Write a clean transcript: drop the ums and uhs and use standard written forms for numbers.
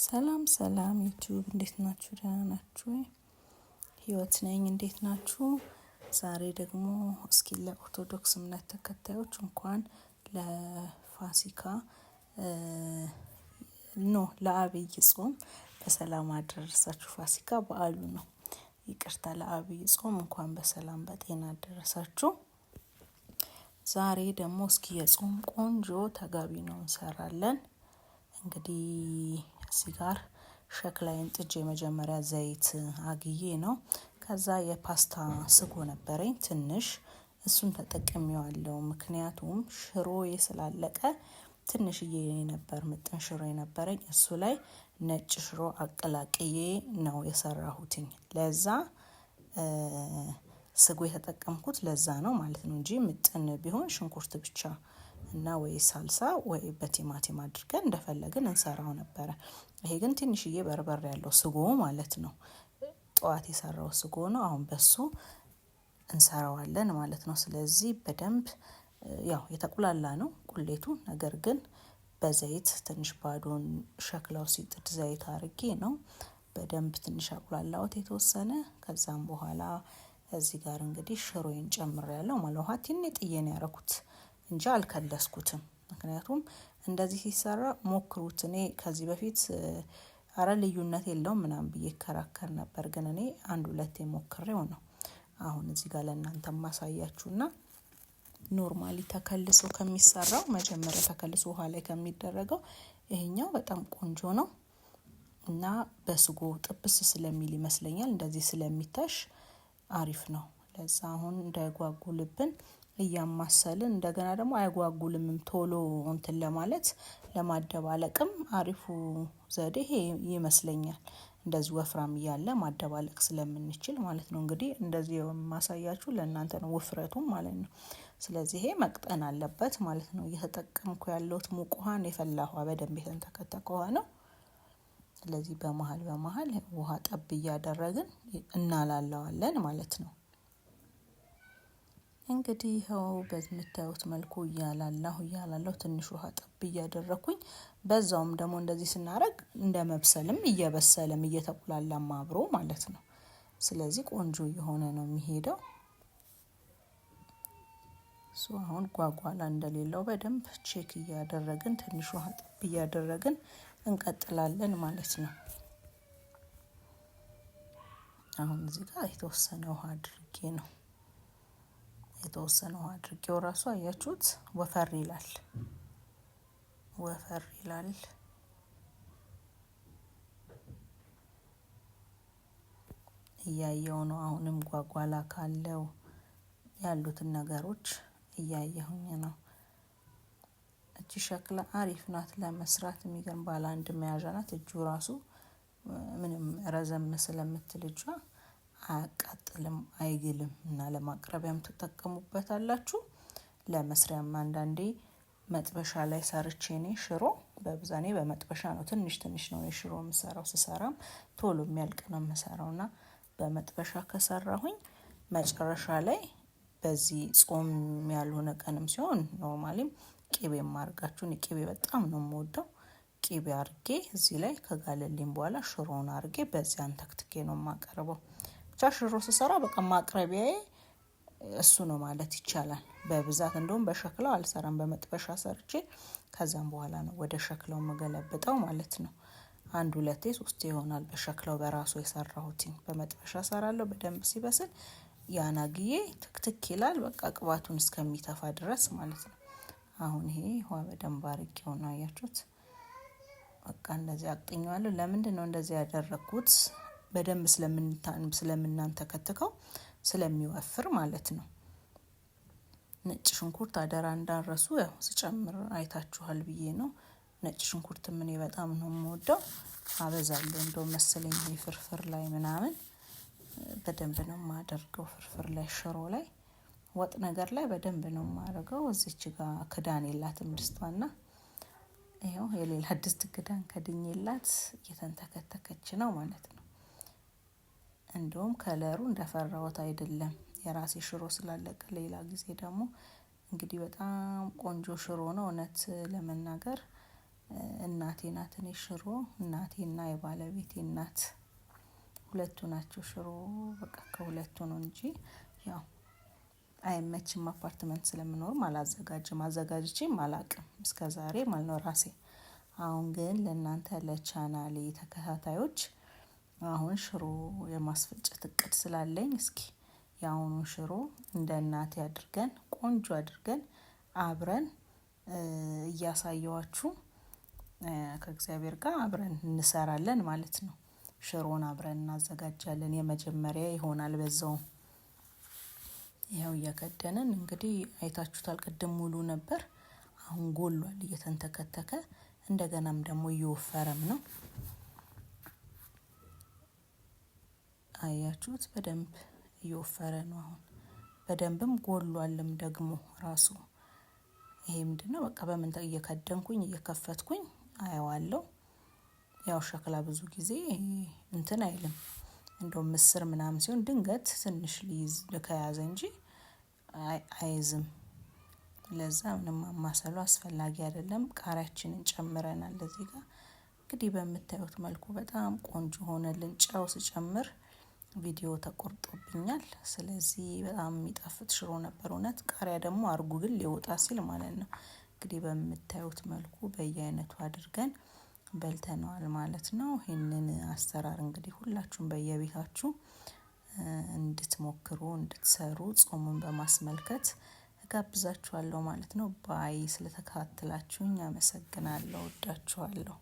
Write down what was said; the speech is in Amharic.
ሰላም ሰላም ዩቲዩብ እንዴት ናችሁ? ደህና ናችሁ? ህይወት ነኝ። እንዴት ናችሁ? ዛሬ ደግሞ እስኪ ለኦርቶዶክስ እምነት ተከታዮች እንኳን ለፋሲካ ለአብይ ጾም በሰላም አደረሳችሁ። ፋሲካ በዓሉ ነው። ይቅርታ፣ ለአብይ ጾም እንኳን በሰላም በጤና አደረሳችሁ። ዛሬ ደግሞ እስኪ የጾም ቆንጆ ተጋቢ ነው እንሰራለን። እንግዲህ እዚህ ጋር ሸክላይን ጥጄ መጀመሪያ ዘይት አግዬ ነው። ከዛ የፓስታ ስጎ ነበረኝ ትንሽ፣ እሱን ተጠቅሜዋለሁ። ምክንያቱም ሽሮዬ ስላለቀ ትንሽዬ ነበር ምጥን ሽሮ የነበረኝ። እሱ ላይ ነጭ ሽሮ አቀላቅዬ ነው የሰራሁትኝ። ለዛ ስጎ የተጠቀምኩት ለዛ ነው ማለት ነው እንጂ ምጥን ቢሆን ሽንኩርት ብቻ እና ወይ ሳልሳ ወይ በቲማቲም አድርገን እንደፈለግን እንሰራው ነበረ። ይሄ ግን ትንሽዬ በርበር ያለው ስጎ ማለት ነው። ጠዋት የሰራው ስጎ ነው። አሁን በሱ እንሰራዋለን ማለት ነው። ስለዚህ በደንብ ያው የተቁላላ ነው ቁሌቱ። ነገር ግን በዘይት ትንሽ ባዶን ሸክላው ሲጥድ ዘይት አርጌ ነው በደንብ ትንሽ አቁላላሁት የተወሰነ። ከዛም በኋላ እዚህ ጋር እንግዲህ ሽሮዬን ጨምሬያለሁ ማለት ውሃ ትንጥዬ ነው ያደረኩት እንጂ አልከለስኩትም። ምክንያቱም እንደዚህ ሲሰራ ሞክሩት። እኔ ከዚህ በፊት አረ ልዩነት የለውም ምናምን ብዬ እከራከር ነበር፣ ግን እኔ አንድ ሁለቴ ሞክሬው ነው አሁን እዚህ ጋር ለእናንተ ማሳያችሁና ኖርማሊ ተከልሶ ከሚሰራው መጀመሪያ ተከልሶ ውሃ ላይ ከሚደረገው ይሄኛው በጣም ቆንጆ ነው እና በስጎ ጥብስ ስለሚል ይመስለኛል እንደዚህ ስለሚታሽ አሪፍ ነው። ለዛ አሁን እንዳይጓጉልብን እያማሰልን እንደገና ደግሞ አይጓጉልምም ቶሎ እንትን ለማለት ለማደባለቅም አሪፉ ዘዴ ይሄ ይመስለኛል። እንደዚህ ወፍራም እያለ ማደባለቅ ስለምንችል ማለት ነው። እንግዲህ እንደዚህ የማሳያችሁ ለእናንተ ነው ውፍረቱም ማለት ነው። ስለዚህ ይሄ መቅጠን አለበት ማለት ነው። እየተጠቀምኩ ያለሁት ሙቅ ውሃን የፈላ ውሃ በደንብ የተንተከተከ ውሃ ነው። ስለዚህ በመሃል ውሃ ጠብ እያደረግን እናላላዋለን ማለት ነው። እንግዲህ ይኸው በምታዩት መልኩ እያላላሁ ትንሽ ውሃ ጠብ እያደረኩኝ፣ በዛውም ደግሞ እንደዚህ ስናረግ እንደ መብሰልም እየበሰለም እየተቁላላም አብሮ ማለት ነው። ስለዚህ ቆንጆ እየሆነ ነው የሚሄደው። አሁን ጓጓላ እንደሌለው በደንብ ቼክ እያደረግን ትንሽ ውሃ ጠብ እያደረግን እንቀጥላለን ማለት ነው። አሁን እዚህ ጋር የተወሰነ ውሃ አድርጌ ነው አድርጌው ራሱ አያችሁት ወፈር ይላል። እያየው ነው አሁንም ጓጓላ ካለው ያሉትን ነገሮች እያየሁኝ ነው። እቺ ሸክላ አሪፍ ናት ለመስራት። የሚገርም ባለ አንድ መያዣ ናት። እጁ ራሱ ምንም ረዘም ስለምትል እጇ አያቃጥልም አይግልም እና ለማቅረቢያም ተጠቀሙበታላችሁ። ለመስሪያም አንዳንዴ መጥበሻ ላይ ሰርቼ ነው ሽሮ በብዛኔ በመጥበሻ ነው ትንሽ ነው የሽሮ የምሰራው። ስሰራም ቶሎ የሚያልቅ ነው የምሰራውና በመጥበሻ ከሰራሁኝ መጨረሻ ላይ በዚህ ጾም ያልሆነ ቀንም ሲሆን ኖርማሊም ቅቤ ማርጋችሁን ቅቤ በጣም ነው የምወደው። ቅቤ አርጌ እዚህ ላይ ከጋለልኝ በኋላ ሽሮውን አርጌ በዚያን ተክትኬ ነው የማቀርበው። ብቻ ሽሮ ስሰራ በቃ ማቅረቢያዬ እሱ ነው ማለት ይቻላል። በብዛት እንደውም በሸክላው አልሰራም። በመጥበሻ ሰርቼ ከዛም በኋላ ነው ወደ ሸክላው መገለብጠው ማለት ነው። አንድ ሁለቴ ሶስቴ ይሆናል በሸክላው በራሱ የሰራሁት። በመጥበሻ ሰራለሁ በደንብ ሲበስል ያናግዬ ትክትክ ይላል። በቃ ቅባቱን እስከሚተፋ ድረስ ማለት ነው። አሁን ይሄ ውሃ በደንብ አርጌው ነው አያችሁት። በቃ እንደዚህ አቅጥኛለሁ። ለምንድን ነው እንደዚህ ያደረኩት? በደንብ ስለምናንተከትከው ስለሚወፍር ማለት ነው። ነጭ ሽንኩርት አደራ እንዳረሱ ያው ስጨምር አይታችኋል ብዬ ነው። ነጭ ሽንኩርት ምን በጣም ነው የምወደው፣ አበዛለሁ እንደው መሰለኝ። ፍርፍር ላይ ምናምን በደንብ ነው የማደርገው። ፍርፍር ላይ፣ ሽሮ ላይ፣ ወጥ ነገር ላይ በደንብ ነው የማደርገው። እዚች ጋር ክዳን የላትም ድስቷና ይሄው የሌላ ድስት ክዳን ከድኝላት እየተንተከተከች ነው ማለት ነው። እንደውም ከለሩ እንደፈራሁት አይደለም። የራሴ ሽሮ ስላለቀ ሌላ ጊዜ ደግሞ እንግዲህ በጣም ቆንጆ ሽሮ ነው እውነት ለመናገር እናቴ ናት። እኔ ሽሮ እናቴና የባለቤቴ እናት ሁለቱ ናቸው። ሽሮ በቃ ከሁለቱ ነው እንጂ ያው አይመችም። አፓርትመንት ስለምኖርም አላዘጋጅም፣ አዘጋጅቼም አላቅም እስከዛሬ ማለት ነው ራሴ። አሁን ግን ለእናንተ ለቻናሌ ተከታታዮች አሁን ሽሮ የማስፈጨት እቅድ ስላለኝ እስኪ የአሁኑን ሽሮ እንደ እናቴ አድርገን ቆንጆ አድርገን አብረን እያሳየዋችሁ ከእግዚአብሔር ጋር አብረን እንሰራለን ማለት ነው። ሽሮን አብረን እናዘጋጃለን። የመጀመሪያ ይሆናል። በዛውም ያው እየከደንን እንግዲህ አይታችሁታል። ቅድም ሙሉ ነበር፣ አሁን ጎሏል እየተንተከተከ፣ እንደገናም ደግሞ እየወፈረም ነው። አያችሁት? በደንብ እየወፈረ ነው። አሁን በደንብም ጎሏልም ደግሞ ራሱ። ይሄ ምንድነው? በቃ በምን እየከደንኩኝ እየከፈትኩኝ አየዋለሁ። ያው ሸክላ ብዙ ጊዜ እንትን አይልም። እንደውም ምስር ምናምን ሲሆን ድንገት ትንሽ ሊይዝ ከያዘ እንጂ አይዝም። ለዛ ምንም ማማሰሉ አስፈላጊ አይደለም። ቃሪያችንን ጨምረናል እዚህ ጋር። እንግዲህ በምታዩት መልኩ በጣም ቆንጆ ሆነልን። ጨው ስጨምር ቪዲዮ ተቆርጦብኛል። ስለዚህ በጣም የሚጣፍጥ ሽሮ ነበር እውነት። ቃሪያ ደግሞ አርጉ ግን ሊወጣ ሲል ማለት ነው። እንግዲህ በምታዩት መልኩ በየአይነቱ አድርገን በልተነዋል ማለት ነው። ይህንን አሰራር እንግዲህ ሁላችሁም በየቤታችሁ እንድትሞክሩ እንድትሰሩ ጾሙን በማስመልከት እጋብዛችኋለሁ ማለት ነው። ባይ። ስለተከታተላችሁኝ አመሰግናለሁ። ወዳችኋለሁ።